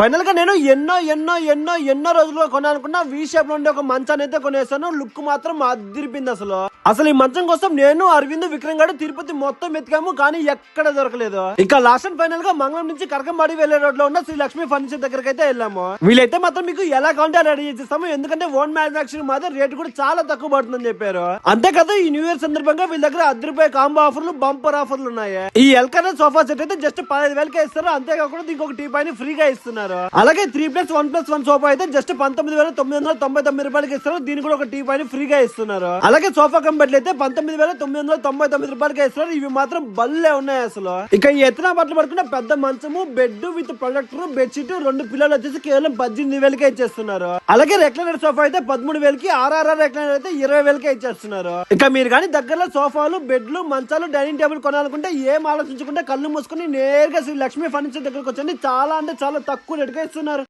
Final గా నేను ఎన్నో రోజులుగా కొనాలనుకున్నా వి షేప్ లో ఉండే ఒక మంచాన్ని అయితే కొనేసాను. లుక్ మాత్రం అదిరిపింది. అసలు ఈ మంచం కోసం నేను అరవింద్ విక్రమ్ గారు తిరుపతి మొత్తం ఎతికాము, కానీ ఎక్కడ దొరకలేదు. ఇంకా లాస్ట్ అండ్ ఫైనల్ గా మంగళం నుంచి కరకంబాడి వెళ్లే రోడ్ లో ఉన్న శ్రీ లక్ష్మి ఫర్నిచర్ దగ్గరికి అయితే వెళ్ళాము. వీళ్ళైతే మాత్రం మీకు ఎలా కావాలంటే రెడీ చేసేస్తాము, ఎందుకంటే ఓన్ మ్యానుఫాక్చరింగ్ మాత్రం రేట్ కూడా చాలా తక్కువ పడుతుందని చెప్పారు. అంతేకాదు ఈ న్యూ ఇయర్ సందర్భంగా వీళ్ళ దగ్గర ₹10 కాంబో ఆఫర్లు, బంపర్ ఆఫర్లు ఉన్నాయి. ఈ ఎల్కనర్ సోఫా సెట్ అయితే జస్ట్ 15,000కే ఇస్తారు. అంతేకాకుండా దీనికి ఒక టీ పైన ఫ్రీగా ఇస్తున్నారు. అలాగే 3+1+1 సోఫా అయితే జస్ట్ ₹19,999 ఇస్తారు. దీనికి కూడా ఒక టీ పైన ఫ్రీగా ఇస్తున్నారు. అలాగే సోఫా కంబెట్లు అయితే ₹19,999 ఇస్తున్నారు. ఇవి మాత్రం భలే ఉన్నాయి అసలు. ఇక ఈ ఎత్తున బట్టలు పడుకున్న పెద్ద మంచము, బెడ్ విత్ ప్రొజెక్టర్, బెడ్షీట్, 2 పిల్లలు వచ్చేసి కేవలం 18,000కే ఇచ్చేస్తున్నారు. అలాగే రెక్లైనర్ సోఫా అయితే 13,000కి, ఆర్ఆర్ఆర్ రెక్లైనర్ అయితే 20,000కే ఇచ్చేస్తున్నారు. ఇక మీరు కానీ దగ్గరలో సోఫాలు, బెడ్లు, మంచాలు, డైనింగ్ టేబుల్ కొనాలనుకుంటే ఏం ఆలోచించకుండా కళ్ళు మూసుకుని నేరుగా శ్రీ లక్ష్మి ఫర్నిచర్ దగ్గరకు వచ్చండి. చాలా అంటే చాలా తక్కువ రేటుగా ఇస్తున్నారు.